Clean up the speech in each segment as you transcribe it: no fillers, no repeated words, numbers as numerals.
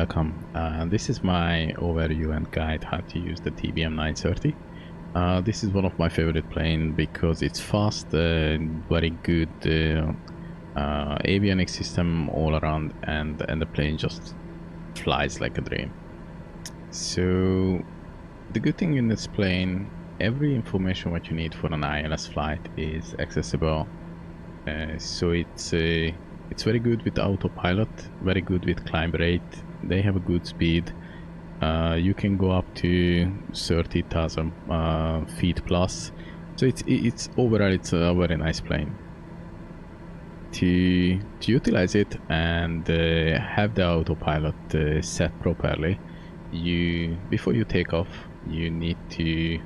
welcome. This is my overview and guide how to use the TBM 930. This is one of my favorite planes because it's fast, very good avionics system all around, and the plane just flies like a dream. So the good thing in this plane, every information what you need for an ILS flight is accessible. So it's very good with autopilot, very good with climb rate. They have a good speed. You can go up to 30,000 feet plus. So it's overall it's a very nice plane. To utilize it and have the autopilot set properly, before you take off, you need to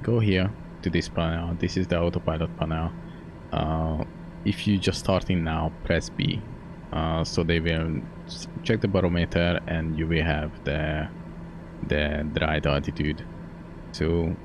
go here to this panel. This is the autopilot panel. If you just starting now, press B. So they will check the barometer and you will have the ride altitude. So,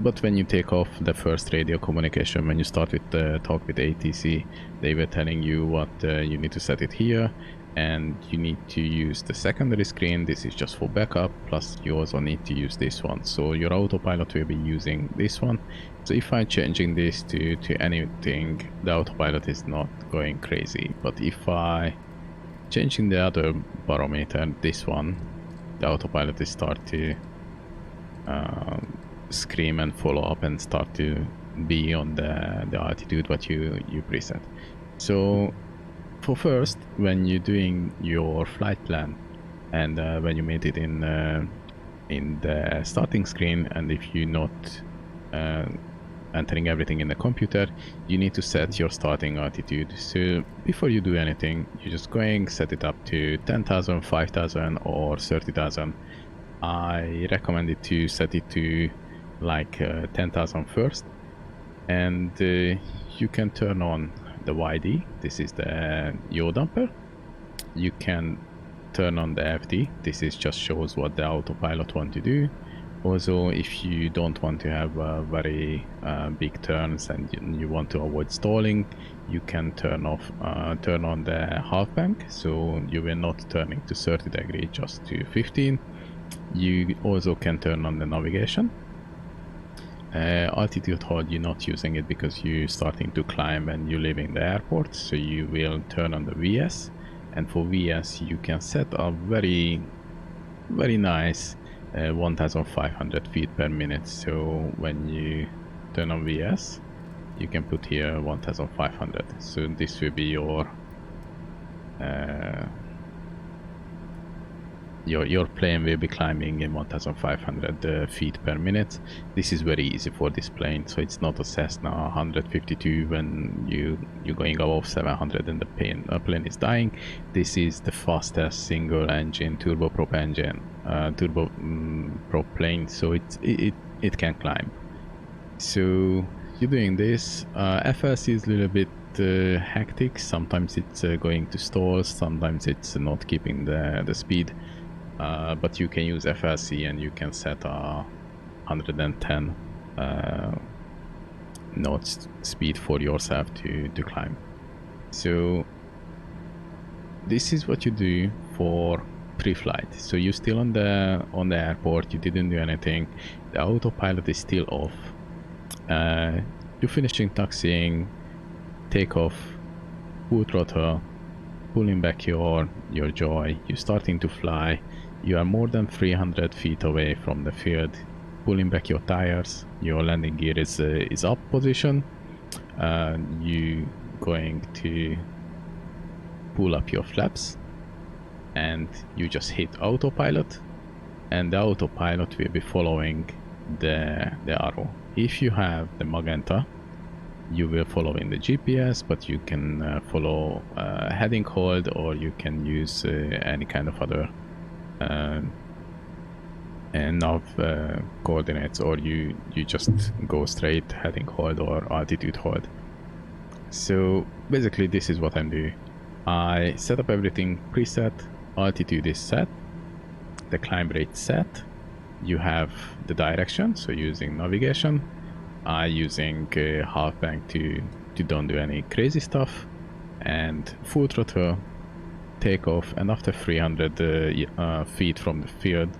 but when you take off, the first radio communication, when you start with the talk with ATC, they were telling you what you need to set it here, and you need to use the secondary screen. This is just for backup, plus you also need to use this one. So your autopilot will be using this one. So if I'm changing this to anything, the autopilot is not going crazy. But if I changing the other barometer, this one, the autopilot is start to scream and follow up and start to be on the altitude what you preset. So for first, when you're doing your flight plan and when you made it in the starting screen, and if you're not entering everything in the computer, you need to set your starting altitude. So before you do anything, you're just going set it up to 10,000, 5,000 or 30,000. I recommend it to set it to like 10,000 first, and you can turn on the YD. This is the yaw damper. You can turn on the FD. This is just shows what the autopilot want to do. Also, if you don't want to have very big turns and you want to avoid stalling, you can turn on the half bank, so you will not turning to 30 degrees, just to 15. You also can turn on the navigation. Altitude hold, you're not using it because you're starting to climb and you're leaving the airport, so you will turn on the VS. And for VS, you can set a very nice 1500 feet per minute. So when you turn on VS, you can put here 1500. So this will be your plane will be climbing in 1500 feet per minute. This is very easy for this plane, so it's not a Cessna 152 when you're going above 700 and the plane is dying. This is the fastest single engine turboprop engine, turboprop plane, so it can climb. So you're doing this. FS is a little bit hectic. Sometimes it's going to stall, sometimes it's not keeping the speed. But you can use FLC and you can set a 110 knots speed for yourself to climb. So this is what you do for pre-flight. So you're still on the airport, you didn't do anything, the autopilot is still off. You're finishing taxiing, take off, full throttle, pulling back your joy, you're starting to fly. You are more than 300 feet away from the field, pulling back your tires, your landing gear is up position, you going to pull up your flaps, and you just hit autopilot, and the autopilot will be following the arrow. If you have the magenta, you will follow in the GPS, but you can follow heading hold, or you can use any kind of other nav coordinates, or you just go straight heading hold or altitude hold. So basically this is what I'm doing. I set up everything preset, altitude is set, the climb rate set, you have the direction, so using navigation, I using half bank to don't do any crazy stuff, and full throttle, take off, and after 300 feet from the field,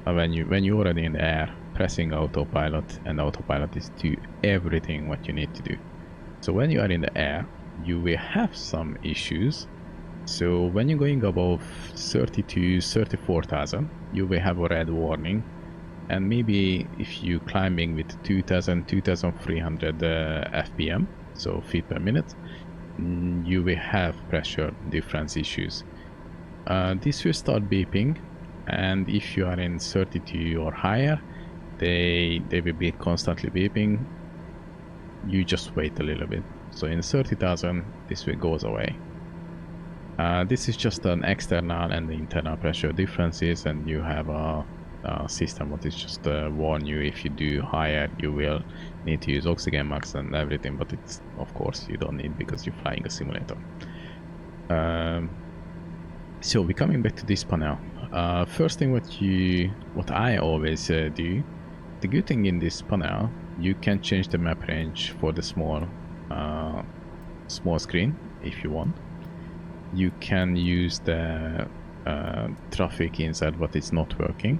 when you're already in the air, pressing autopilot, and autopilot is do everything what you need to do. So when you are in the air, you will have some issues. So when you're going above 34,000, you will have a red warning. And maybe if you're climbing with 2300 FPM, so feet per minute, you will have pressure difference issues. This will start beeping, and if you are in 32 or higher, they will be constantly beeping. You just wait a little bit. So in 30,000, this will goes away. This is just an external and internal pressure differences, and you have a system what is just warn you if you do higher, you will need to use oxygen max and everything, but it's of course you don't need because you're flying a simulator. So we're coming back to this panel. First thing what I always do, the good thing in this panel, you can change the map range for the small screen if you want. You can use the traffic inside what is not working,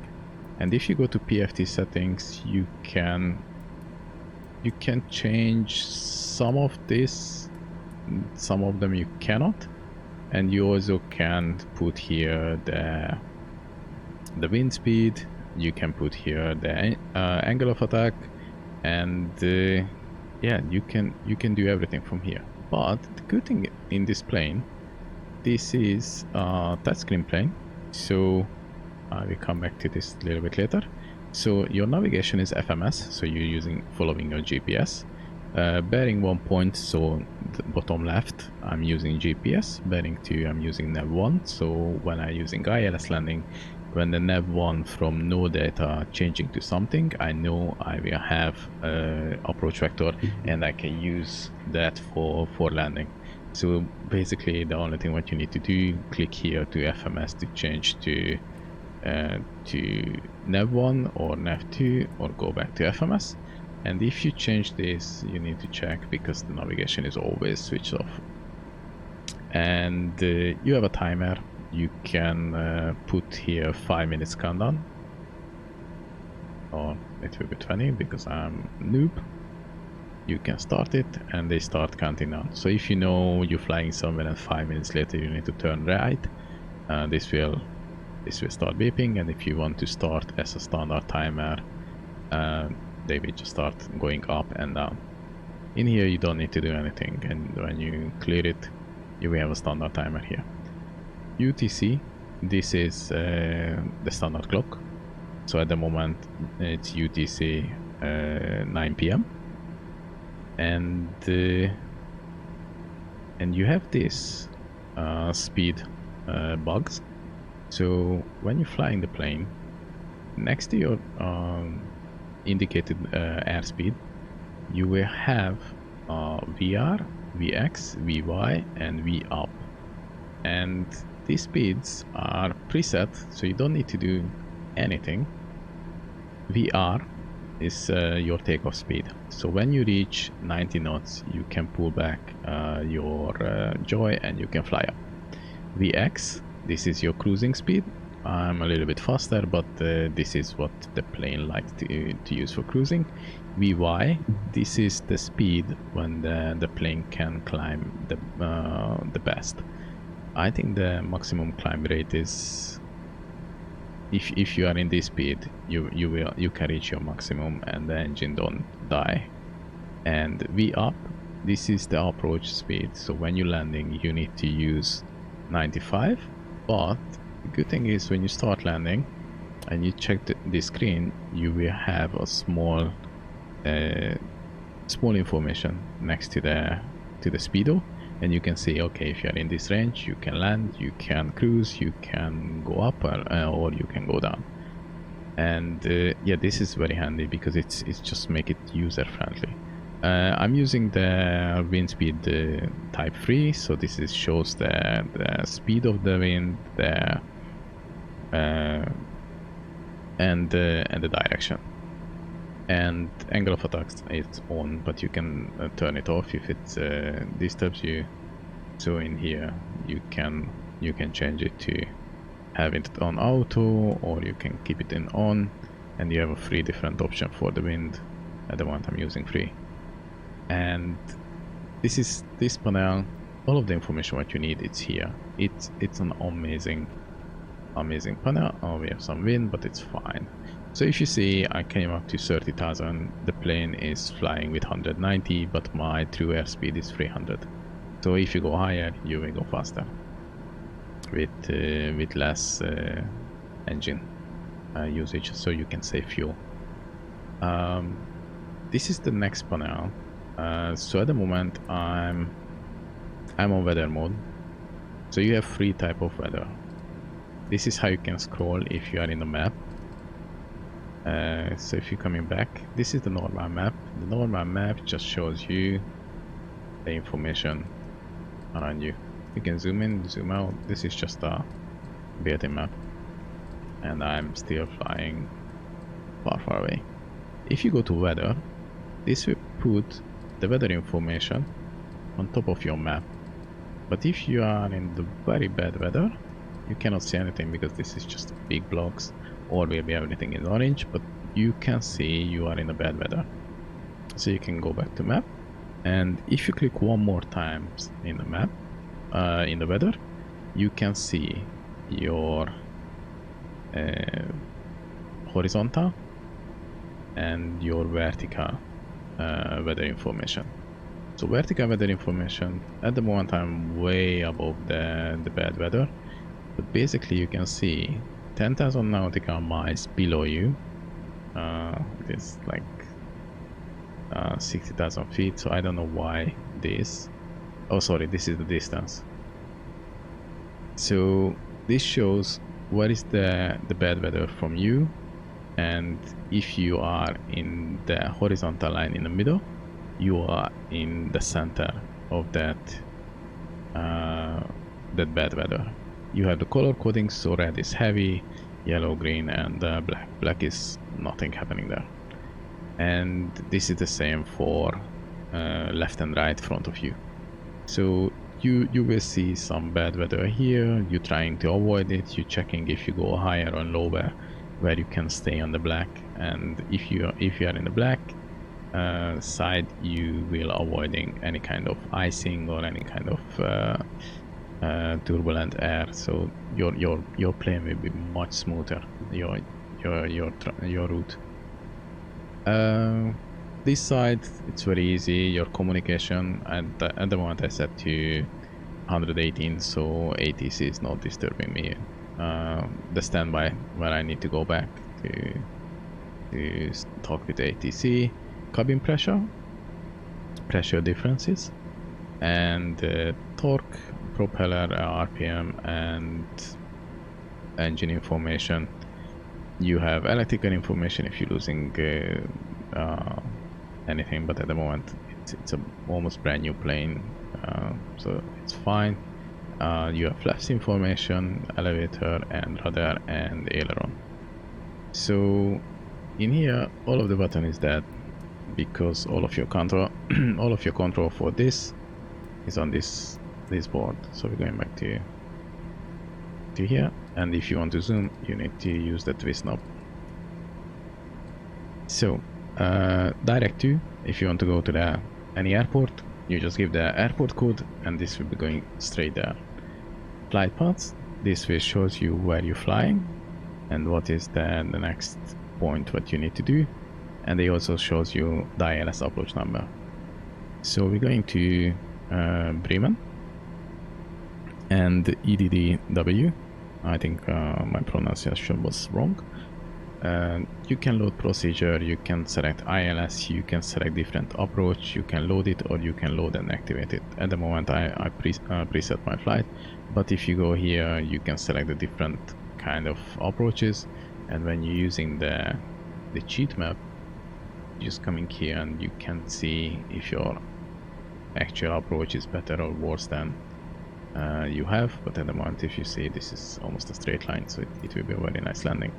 and if you go to PFT settings, you can change some of this, some of them you cannot, and you also can put here the wind speed. You can put here the angle of attack, and yeah, you can do everything from here. But the good thing in this plane, this is a touchscreen plane, so I will come back to this a little bit later. So your navigation is FMS, so you're following your GPS. Bearing 1 point, so the bottom left, I'm using GPS. Bearing 2, I'm using nav 1. So when I'm using ILS landing, when the nav 1 from no data changing to something, I know I will have approach vector, and I can use that for landing. So basically the only thing what you need to do, click here to FMS to change to nav 1 or nav 2, or go back to FMS. And if you change this, you need to check because the navigation is always switched off. And you have a timer. You can put here 5 minutes countdown, or it will be 20 because I'm noob. You can start it and they start counting down. So if you know you're flying somewhere and 5 minutes later you need to turn right, this will start beeping. And if you want to start as a standard timer, they will just start going up and down. In here you don't need to do anything, and when you clear it, you will have a standard timer here. UTC, this is the standard clock. So at the moment it's UTC 9 PM. And you have this speed bugs. So when you're flying the plane, next to your indicated airspeed, you will have VR, VX, VY, and VUp. And these speeds are preset, so you don't need to do anything. VR is your takeoff speed. So when you reach 90 knots, you can pull back your joy and you can fly up. VX, this is your cruising speed. I'm a little bit faster, but this is what the plane likes to use for cruising. VY, this is the speed when the plane can climb the best. I think the maximum climb rate is, if you are in this speed, you can reach your maximum and the engine don't die. And VUp, this is the approach speed. So when you're landing, you need to use 95. But the good thing is when you start landing and you check the screen, you will have a small information next to the speedo, and you can see, okay, if you are in this range, you can land, you can cruise, you can go up, or you can go down. And yeah, this is very handy because it's just make it user friendly. I'm using the wind speed type 3, so this shows the speed of the wind, and the direction. And angle of attack is on, but you can turn it off if it disturbs you. So in here you can you can change it to have it on auto, or you can keep it in on, and you have a 3 different option for the wind. At the moment I'm using 3. And this panel, all of the information what you need, it's here. It's an amazing panel. Oh, we have some wind, but it's fine. So if you see, I came up to 30,000. The plane is flying with 190, but my true airspeed is 300. So if you go higher, you will go faster with less engine usage, so you can save fuel. This is the next panel. So at the moment I'm on weather mode. So you have 3 type of weather. This is how you can scroll if you are in the map. So if you're coming back, this is the normal map. The normal map just shows you the information around you. You can zoom in, zoom out. This is just a built-in map, and I'm still flying far away. If you go to weather, this will put the weather information on top of your map. But if you are in the very bad weather, you cannot see anything because this is just big blocks, or maybe everything is orange, but you can see you are in a bad weather. So you can go back to map, and if you click one more time in the map, in the weather, you can see your horizontal and your vertical weather information. So vertical weather information, at the moment I'm way above the bad weather, but basically you can see 10,000 nautical miles below you. It's like 60,000 feet, so I don't know why this. Oh, sorry, this is the distance. So this shows what is the bad weather from you, and if you are in the horizontal line in the middle, you are in the center of that bad weather. You have the color coding, so red is heavy, yellow, green, and black. Black is nothing happening there. And this is the same for left and right front of you. So you will see some bad weather here. You're trying to avoid it. You're checking if you go higher or lower, where you can stay on the black. And if you are in the black side, you will avoiding any kind of icing or any kind of turbulent air. So your plane will be much smoother. Your route. This side, it's very easy. Your communication at the moment I set to 118, so ATC is not disturbing me. The standby where I need to go back to talk with ATC, cabin pressure differences, and torque, propeller, RPM, and engine information. You have electrical information if you're losing anything, but at the moment it's a almost brand new plane, so it's fine. You have flaps information, elevator, and radar, and aileron. So in here all of the button is dead because all of your control for this is on this board. So we're going back to here, and if you want to zoom, you need to use the twist knob. So direct to, if you want to go to any airport, you just give the airport code, and this will be going straight there. Flight paths, this will shows you where you're flying and what is the next point what you need to do, and it also shows you the ILS approach number. So we're going to Bremen and EDDW. I think my pronunciation was wrong. You can load procedure, you can select ILS, you can select different approach, you can load it or you can load and activate it. At the moment I preset my flight, but if you go here you can select the different kind of approaches, and when you're using the cheat map, you just come in here and you can see if your actual approach is better or worse than you have. But at the moment, if you see, this is almost a straight line, so it will be a very nice landing.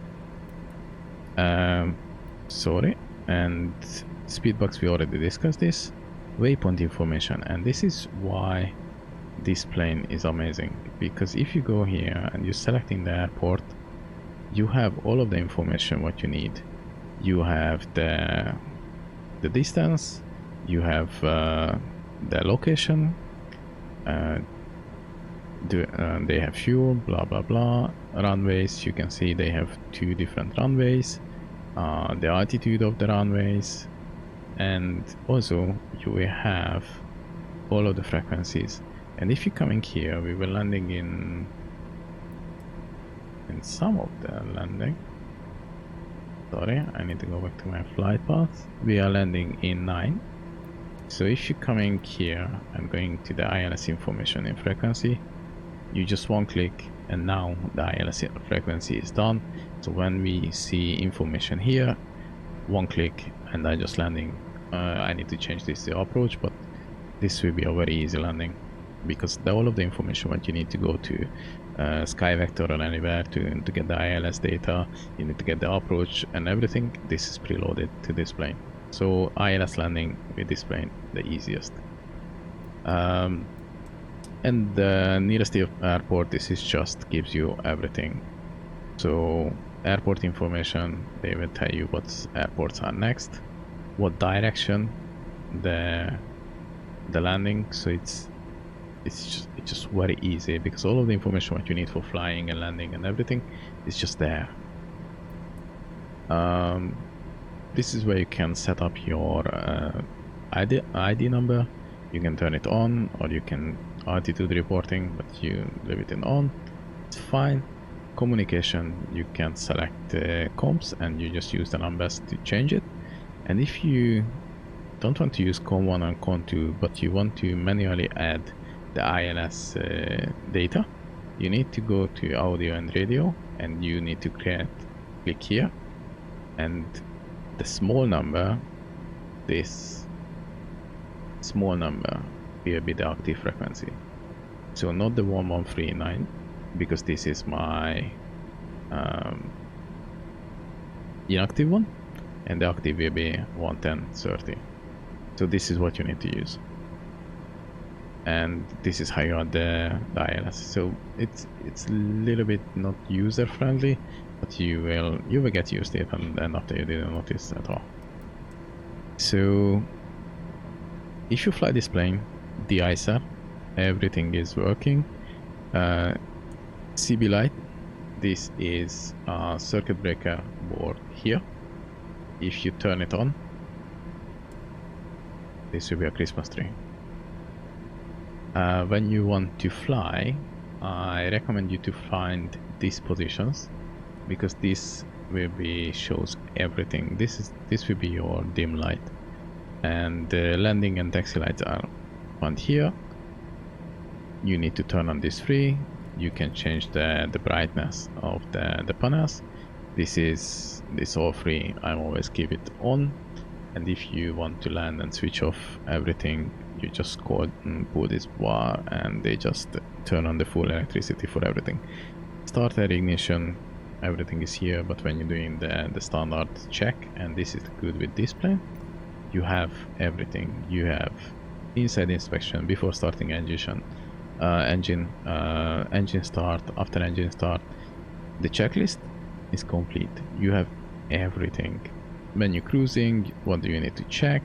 Sorry, and speed box, we already discussed this. Waypoint information, and this is why this plane is amazing, because if you go here and you're selecting the airport, you have all of the information what you need. You have the distance, you have the location, they have fuel, blah blah blah. Runways, you can see they have 2 different runways, the altitude of the runways, and also you will have all of the frequencies. And if you're coming here, we were landing in some of the landing. Sorry, I need to go back to my flight path. We are landing in 9. So if you're coming here and going to the ILS information in frequency, you just one click and now the ILS frequency is done. So when we see information here, one click and I just landing. I need to change this to approach, but this will be a very easy landing, because all of the information what you need to go to Sky Vector or anywhere to get the ILS data, you need to get the approach and everything, this is preloaded to this plane. So ILS landing with this plane, the easiest. And the nearest airport, this is just gives you everything. So airport information, they will tell you what airports are next, what direction the landing. So it's just very easy, because all of the information what you need for flying and landing and everything is just there. This is where you can set up your ID number. You can turn it on, or you can altitude reporting, but you leave it in on. It's fine. Communication, you can select comms and you just use the numbers to change it. And if you don't want to use COM1 and COM2, but you want to manually add the ILS data, you need to go to audio and radio, and you need to click here, and the small number, this small number will be the active frequency. So not the 1139, because this is my inactive one, and the active will be 11030. So this is what you need to use, and this is how you add the ILS. So it's a little bit not user friendly, but you will get used to it, and after you didn't notice at all. So if you fly this plane, de-icer, everything is working. CB light, this is a circuit breaker board here. If you turn it on, this will be a Christmas tree. When you want to fly, I recommend you to find these positions, because this will be shows everything. This will be your dim light, and the landing and taxi lights are found here. You need to turn on this 3. You can change the brightness of the panels. This all 3, I always keep it on. And if you want to land and switch off everything, you just pull this bar and they just turn on the full electricity for everything. Starter ignition, everything is here, but when you're doing the standard check, and this is good with this plane, you have everything. You have inside inspection before starting engine start, after engine start. The checklist is complete. You have everything. When you're cruising, what do you need to check?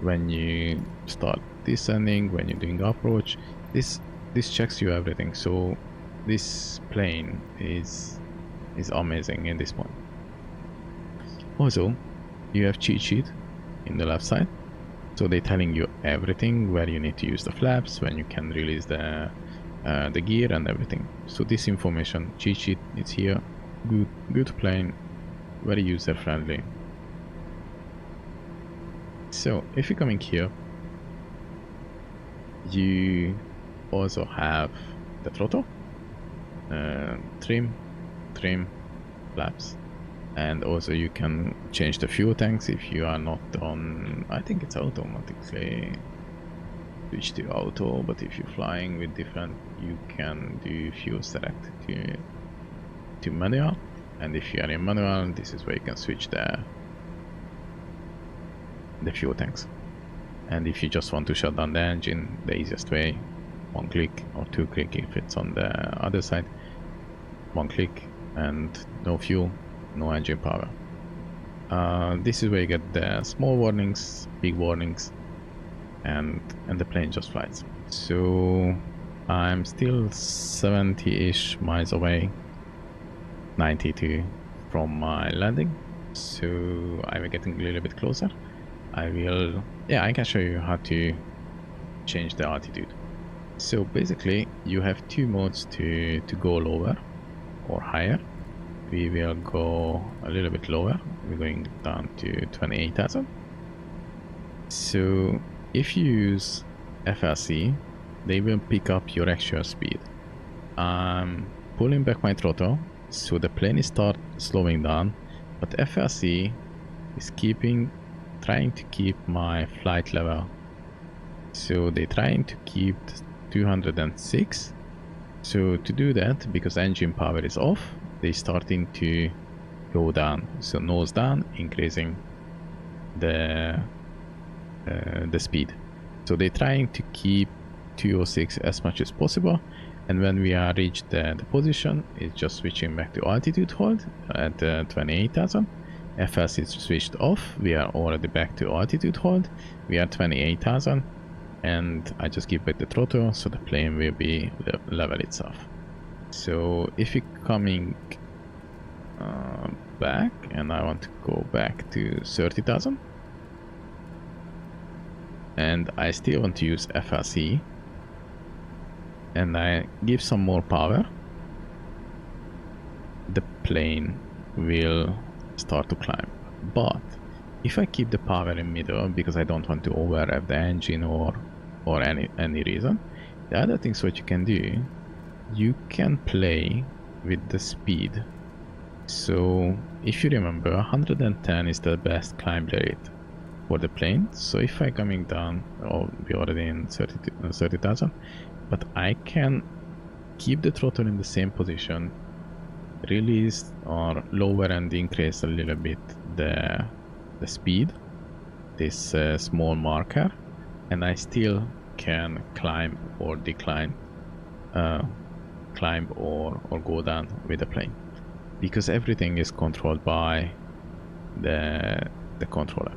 When you start descending, when you're doing approach, this checks you everything. So this plane is amazing in this point. Also, you have cheat sheet in the left side, so they're telling you everything, where you need to use the flaps, when you can release the gear and everything. So this information, cheat sheet, is here. Good plane, very user friendly. So if you're coming here, you also have the throttle, trim, flaps, and also you can change the fuel tanks if you are not on, I think it's automatically switch to auto, but if you're flying with different, you can do fuel select to manual, and if you are in manual, this is where you can switch the fuel tanks. And if you just want to shut down the engine, the easiest way, one click, or two click if it's on the other side. One click and no fuel, no engine power. This is where you get the small warnings, big warnings, and the plane just flies. So I'm still 70-ish miles away, 92 from my landing. So I'm getting a little bit closer. I can show you how to change the altitude. So basically you have two modes to go lower or higher. We will go a little bit lower. We're going down to 28,000. So if you use FLC, they will pick up your actual speed. I'm pulling back my throttle, so the plane is start slowing down, but FLC is trying to keep my flight level. So they're trying to keep 206. So to do that, because engine power is off, they're starting to go down. So nose down, increasing the speed. So they're trying to keep 206 as much as possible, and when we are reached the position, it's just switching back to altitude hold at 28,000. FS is switched off. We are already back to altitude hold. We are 28,000, and I just give back the throttle, so the plane will be level itself. So if you're coming back, and I want to go back to 30,000, and I still want to use FLC, and I give some more power, the plane will start to climb. But if I keep the power in middle, because I don't want to over rev the engine or any reason, the other things what you can do, you can play with the speed. So if you remember, 110 is the best climb rate for the plane. So if I coming down, we're already in 30,000, but I can keep the throttle in the same position, release or lower and increase a little bit the speed, this small marker, and I still can climb or decline, climb or go down with the plane, because everything is controlled by the controller.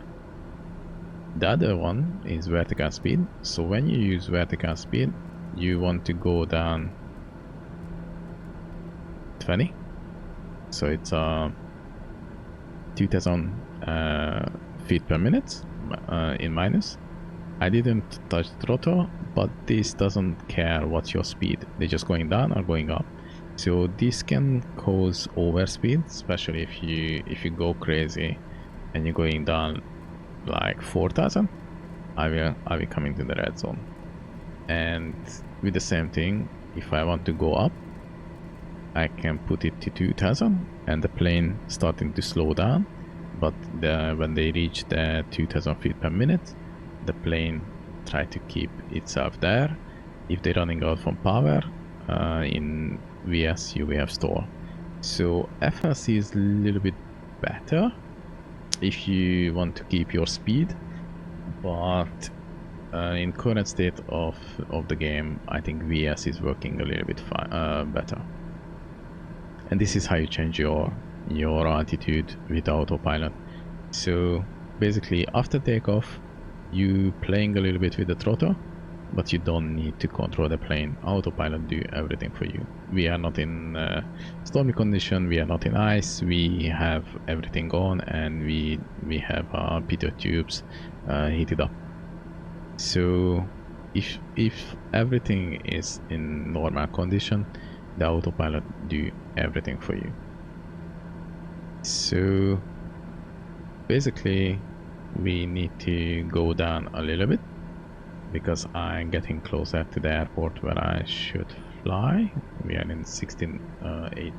The other one is vertical speed. So when you use vertical speed, you want to go down 20. So it's 2000 feet per minute in minus. I didn't touch the throttle, but this doesn't care what's your speed. They're just going down or going up. So this can cause overspeed, especially if you go crazy and you're going down like 4,000. I will come into the red zone. And with the same thing, if I want to go up, I can put it to 2,000 and the plane starting to slow down, but when they reach the 2,000 feet per minute, the plane try to keep itself there. If they're running out from power, in VSU we have stall. So FLC is a little bit better if you want to keep your speed, but in current state of the game, I think VS is working a little bit better. And this is how you change your altitude with autopilot. So basically after takeoff, you playing a little bit with the throttle, but you don't need to control the plane. Autopilot do everything for you. We are not in stormy condition, we are not in ice, we have everything on, and we have pitot tubes heated up. So if everything is in normal condition, the autopilot do everything for you. So basically we need to go down a little bit, because I'm getting closer to the airport where I should fly. We are in 16.8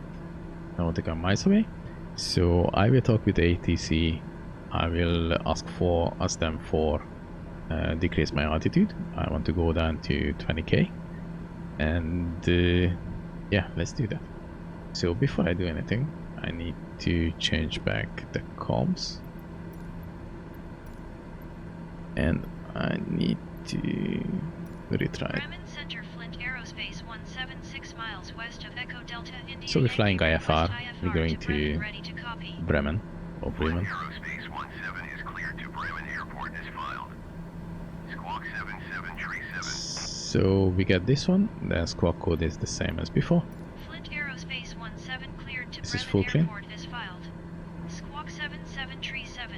nautical miles away. So I will talk with ATC. I will ask them for decrease my altitude. I want to go down to 20k, and yeah, let's do that. So before I do anything, I need to change back the comms, and I need to retry. So we're flying IFR, we're going to Bremen, or Bremen. Aerospace 17 is cleared to Bremen Airport as filed. Squawk 7737. So we get this one, the squawk code is the same as before. Flint Aerospace 17 cleared to This is Bremen full clean. Airport as filed. Squawk 7737.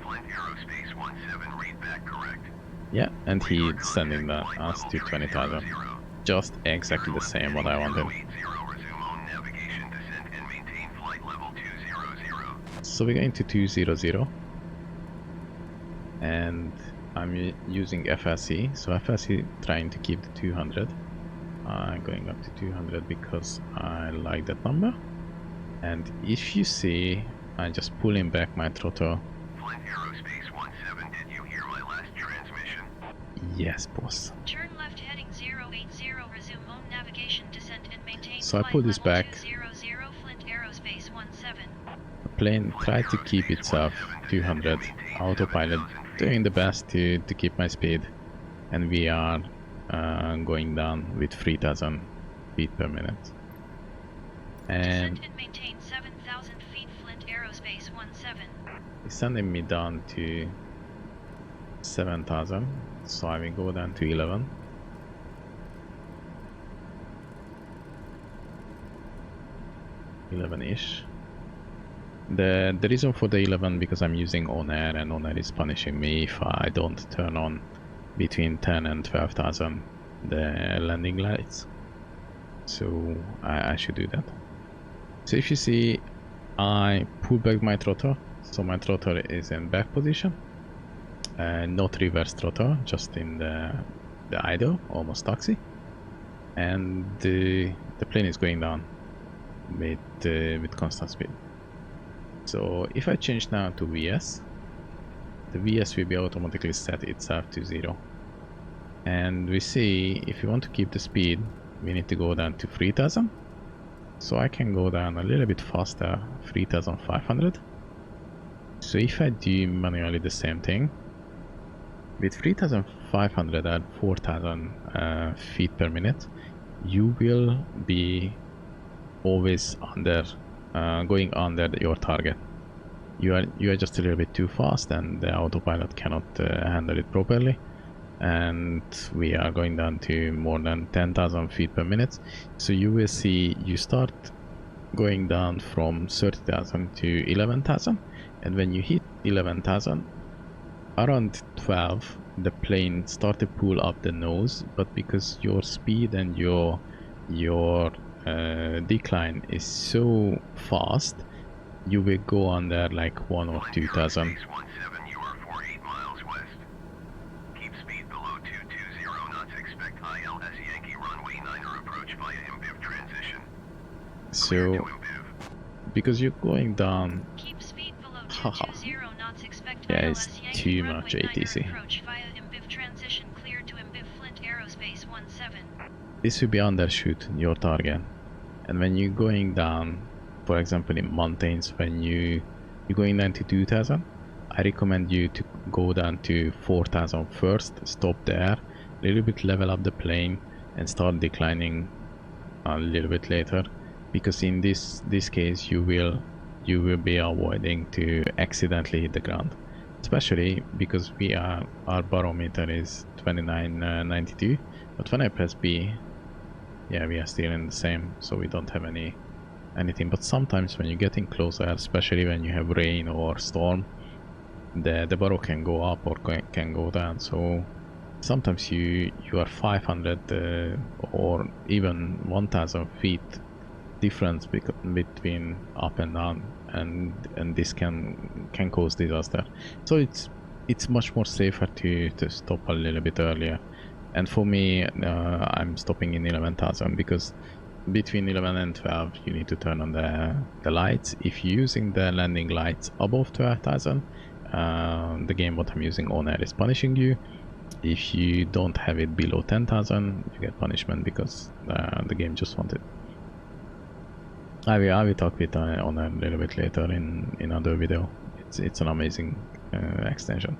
Flint Aerospace 17, read back correct. Yeah, and he's sending us to 20,000. Just exactly the same what I wanted. Resume on navigation, descent and maintain flight level 200. So we're going to 200. And I'm using FSE. So FSE trying to keep the 200. I'm going up to 200 because I like that number. And if you see, I'm just pulling back my throttle. Flint Aerospace 17, did you hear my last transmission? Yes, boss. Turn left heading 080, resume on navigation, descent and maintain So I flight pull this level back. 200, Flint Aerospace 17. The plane tried to keep itself 200. Autopilot doing the best to keep my speed. And we are going down with 3,000 feet per minute. And Descent and maintain 7,000 feet, Flint Aerospace 17. it's sending me down to 7,000. So I will go down to 11. ish. The reason for the 11 because I'm using on air and on air is punishing me if I don't turn on between 10 and 12,000 the landing lights. So I should do that. So if you see, I pull back my throttle, so my throttle is in back position, not reverse throttle, just in the idle, almost taxi, and the plane is going down with constant speed. So if I change now to VS, the VS will be automatically set itself to 0. And we see if you want to keep the speed, we need to go down to 3,000. So I can go down a little bit faster, 3,500. So if I do manually the same thing, with 3,500 and 4,000 feet per minute, you will be always under, going under your target. You are just a little bit too fast, and the autopilot cannot handle it properly. And we are going down to more than 10,000 feet per minute. So you will see you start going down from 30,000 to 11,000, and when you hit 11,000, around 12, the plane start to pull up the nose, but because your speed and your decline is so fast, you will go under like 1 or 2,000. So because you're going down, Keep speed below 220 knots, expect yeah, it's ILS too runway much 9er ATC. approach via IMBIV transition cleared to IMBIV Flint Aerospace 17. This will be undershoot your target. And when you're going down, for example in mountains, when you're going down to 2,000, I recommend you to go down to 4,000 first, stop there, a little bit level up the plane, and start declining a little bit later. Because in this case you will be avoiding to accidentally hit the ground, especially because our barometer is 2992, but when I press B, yeah, we are still in the same, so we don't have anything. But sometimes when you're getting closer, especially when you have rain or storm, the baro can go up or can go down. So sometimes you are 500 or even 1,000 feet difference between up and down, and this can cause disaster. So it's much more safer to stop a little bit earlier. And for me, I'm stopping in 11,000 because between 11 and 12 you need to turn on the lights. If you're using the landing lights above 12,000, the game what I'm using on air is punishing you. If you don't have it below 10,000, you get punishment because the game just wants it. I will talk with on a little bit later in another video. It's an amazing extension.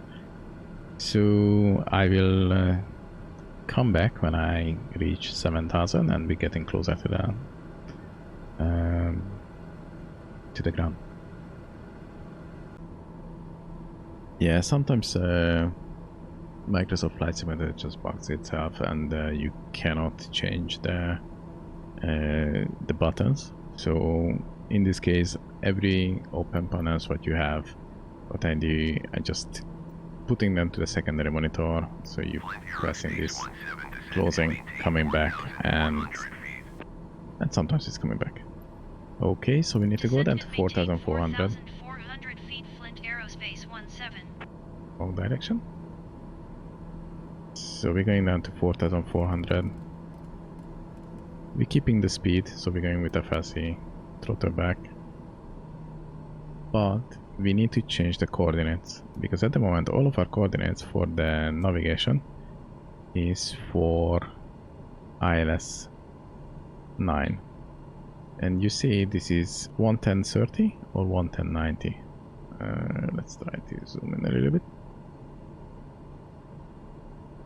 So I will come back when I reach 7,000 and we're getting closer to to the ground. Yeah, sometimes Microsoft Flight Simulator just bugs itself, and you cannot change the buttons. So in this case, every open panels what you have, what I do, I just putting them to the secondary monitor. So you pressing this, closing, coming back, and sometimes it's coming back. Okay, so we need to go down to 4,400. 4,400 feet, Flint Aerospace 17. Wrong direction. So we're going down to 4,400. We're keeping the speed, so we're going with FSE, throttle back. But we need to change the coordinates, because at the moment all of our coordinates for the navigation is for ILS 9. And you see this is 110.30 or 110.90. Let's try to zoom in a little bit.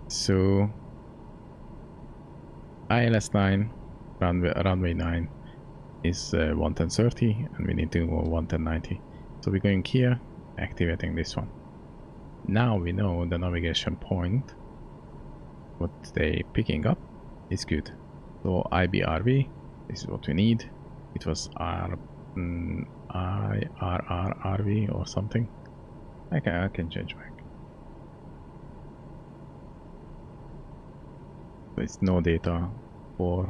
So ILS 9, runway 9 is 110.30, and we need to go 110.90. So we're going here, activating this one. Now we know the navigation point, what they picking up is good. So IBRV, this is what we need. It was IRRRV or something. I can change back. It's no data for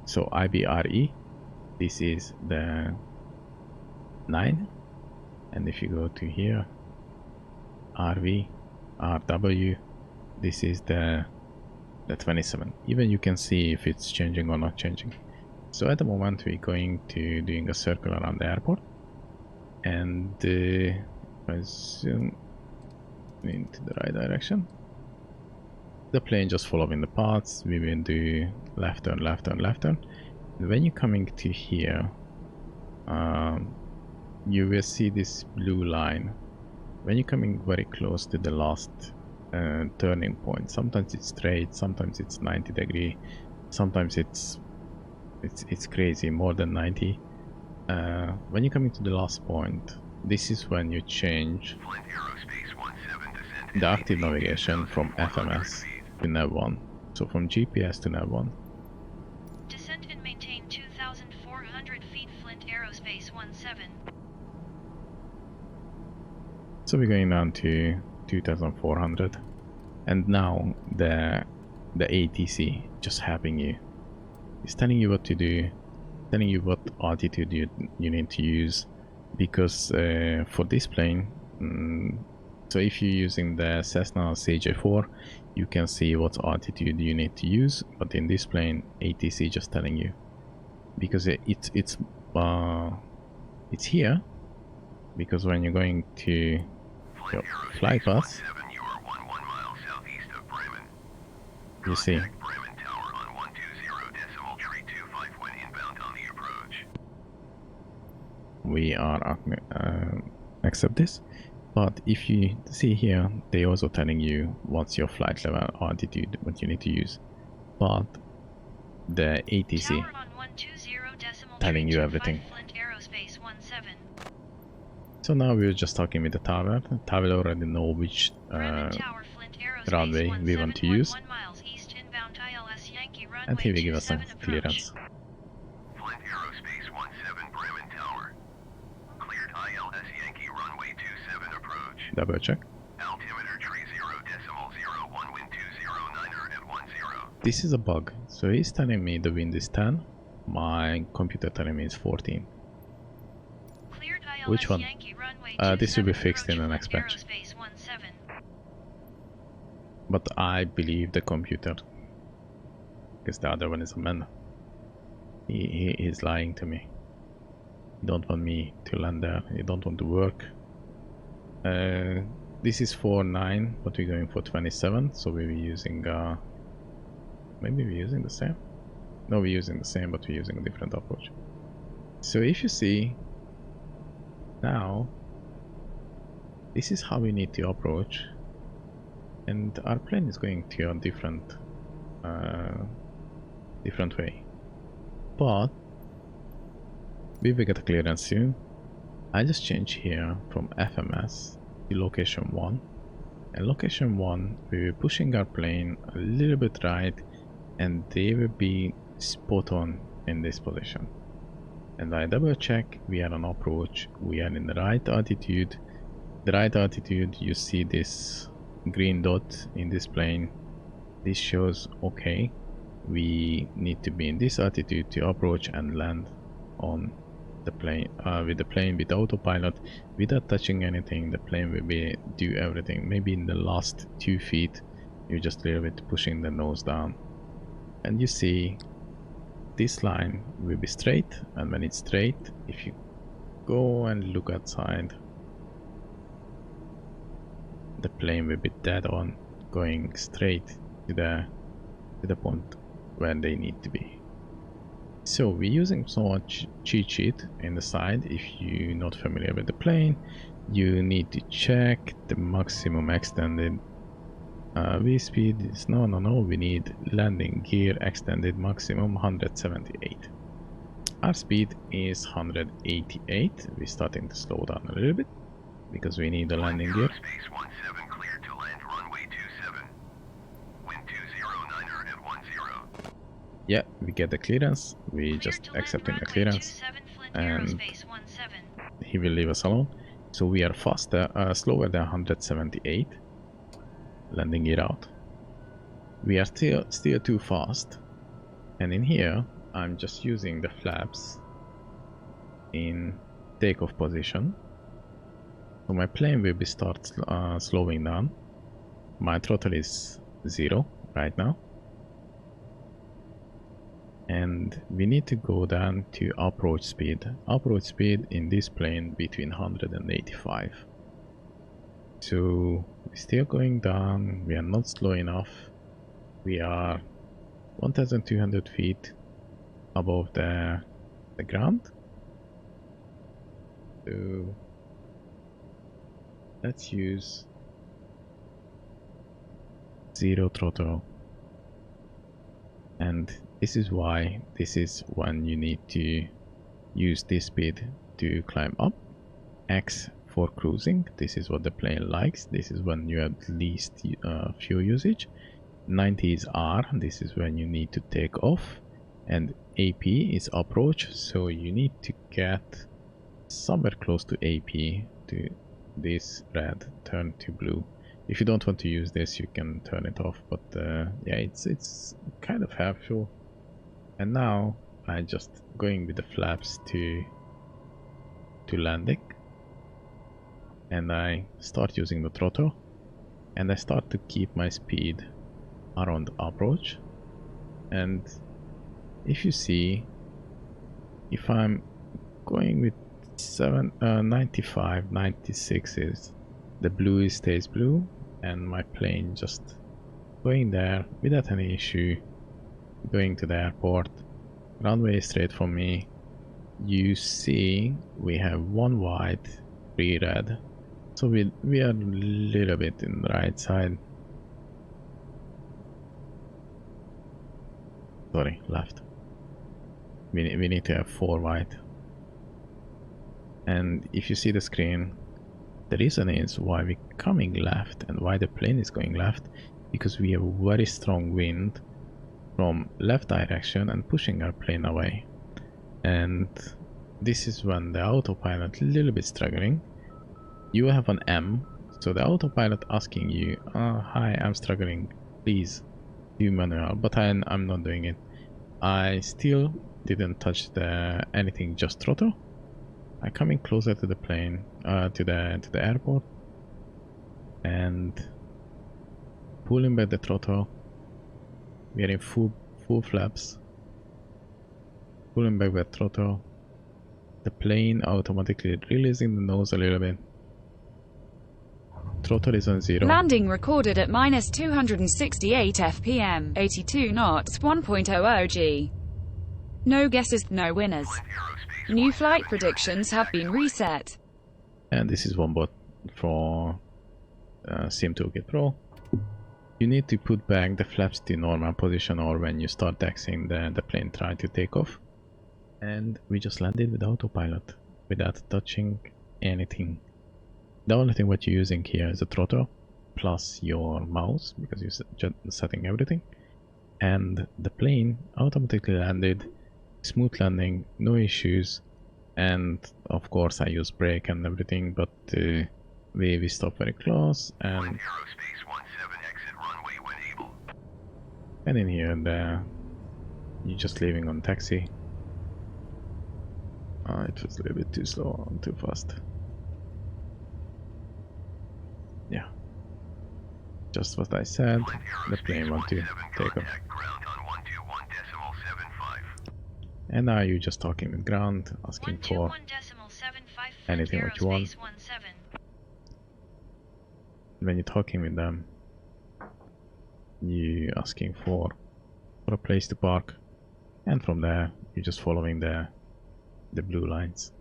so IBRE, this is the 9, and if you go to here, RV, RW, this is the 27. Even you can see if it's changing or not changing. So at the moment we're going to doing a circle around the airport, and zoom into the right direction. The plane just following the paths. We will do left turn, left turn, left turn. And when you're coming to here, you will see this blue line. When you're coming very close to the last turning point, sometimes it's straight, sometimes it's 90 degree, sometimes it's crazy, more than 90. When you're coming to the last point, this is when you change the active navigation from FMS to nav1. So from GPS to nav1. Descent and maintain 2,400 feet, Flint Aerospace 17. So we're going down to 2,400, and now the ATC just helping you. It's telling you what to do, telling you what altitude you need to use, because for this plane, so if you're using the Cessna CJ4, you can see what altitude you need to use, but in this plane, ATC just telling you, because it's here, because when you're going to your flight path, you see we are accept this. But if you see here, they also telling you what's your flight level, altitude, what you need to use. But the ATC telling you everything. So now we're just talking with the tower. The tower already know which runway we want to use, and he will give us some clearance. Flight Aerospace 17 Bremen Tower. Cleared ILS Yankee runway 27 approach. Double check. Altimeter 30.001 wind 209er at 10. This is a bug. So he's telling me the wind is 10. My computer telling me it's 14. Which one? This will be fixed in the next patch. But I believe the computer, because the other one is a man. He is lying to me. He don't want me to land there. He don't want to work. This is for 9, but we're going for 27. So we'll be using maybe we're using the same. No, we're using the same, but we're using a different approach. So if you see now, this is how we need to approach, and our plane is going to a different way. but we will get a clearance soon. I just change here from FMS to location 1, and location 1 we will be pushing our plane a little bit right, and they will be spot on in this position. And I double check, we are on approach, we are in the right altitude. The right altitude, you see this green dot in this plane, this shows okay, we need to be in this altitude to approach and land on the plane, with the plane with autopilot, without touching anything. The plane will be do everything. Maybe in the last 2 feet you're just a little bit pushing the nose down, and you see this line will be straight, and when it's straight, if you go and look outside, the plane will be dead on, going straight to the point where they need to be. So we're using so much cheat sheet in the side. If you're not familiar with the plane, you need to check the maximum extended V speed is no, we need landing gear extended maximum 178. Our speed is 188. We're starting to slow down a little bit because we need the landing gear. Aerospace 17 cleared to land runway 27. Wind 209er at 10. Yeah, we get the clearance. We Cleared just to land accepting the runway clearance, 27 Flint and Aerospace 17. he will leave us alone. So we are faster, slower than 178. Landing gear out. We are still too fast, and in here I'm just using the flaps in takeoff position. So my plane will be start slowing down. My throttle is 0 right now, and we need to go down to approach speed. Approach speed in this plane between 100 and 85. So we're still going down, we are not slow enough. We are 1200 feet above the ground. So let's use 0 throttle. And this is why, this is when you need to use this speed to climb up. X for cruising, this is what the plane likes, this is when you have least fuel usage. 90 is R, this is when you need to take off, and AP is approach, so you need to get somewhere close to AP to this red turn to blue. If you don't want to use this, you can turn it off, but yeah, it's kind of helpful. And now I'm just going with the flaps to landing, and I start using the throttle, and I start to keep my speed around approach. And if you see, if I'm going with 95, 96 is the blue stays blue, and my plane just going there without any issue, going to the airport. Runway is straight for me. You see we have 1 white, 3 red, so we are a little bit in the right side. Sorry, left. We need to have 4 white. And if you see the screen, the reason is why we're coming left and why the plane is going left, because we have a very strong wind from left direction and pushing our plane away. And this is when the autopilot a little bit struggling. You have an M, so the autopilot asking you, hi, I'm struggling, please do manual, but I'm not doing it. I still didn't touch anything, just throttle. I'm coming closer to the plane, to the airport, and pulling back the throttle. We are in full flaps. Pulling back the throttle. The plane automatically releasing the nose a little bit. Throttle is on 0. Landing recorded at -268 fpm, 82 knots, 1.00 g. No guesses, no winners. New flight predictions have been reset. And this is one bot for Sim Toolkit Pro. You need to put back the flaps to normal position, or when you start taxiing the plane try to take off. and we just landed with autopilot without touching anything. The only thing what you're using here is a throttle plus your mouse, because you're just setting everything, and the plane automatically landed, smooth landing, no issues. And of course I use brake and everything, but we stopped very close, and Aerospace 17 exit runway when able. and in here you're just leaving on taxi. It was a little bit too slow and too fast. Yeah, just what I said, the plane want to take off. Ground on 121.75. And now you're just talking with ground, asking for 121.75 anything what you want. Aerospace 17. When you're talking with them, you're asking for a place to park, and from there you're just following the blue lines.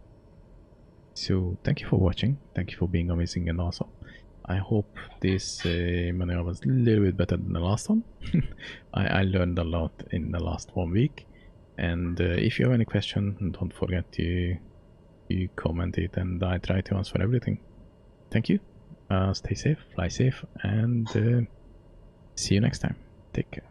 So thank you for watching, thank you for being amazing and awesome. I hope this maneuver was a little bit better than the last one. I learned a lot in the last 1 week, and if you have any question, don't forget to comment it, and I try to answer everything. Thank you, stay safe, fly safe, and see you next time. Take care.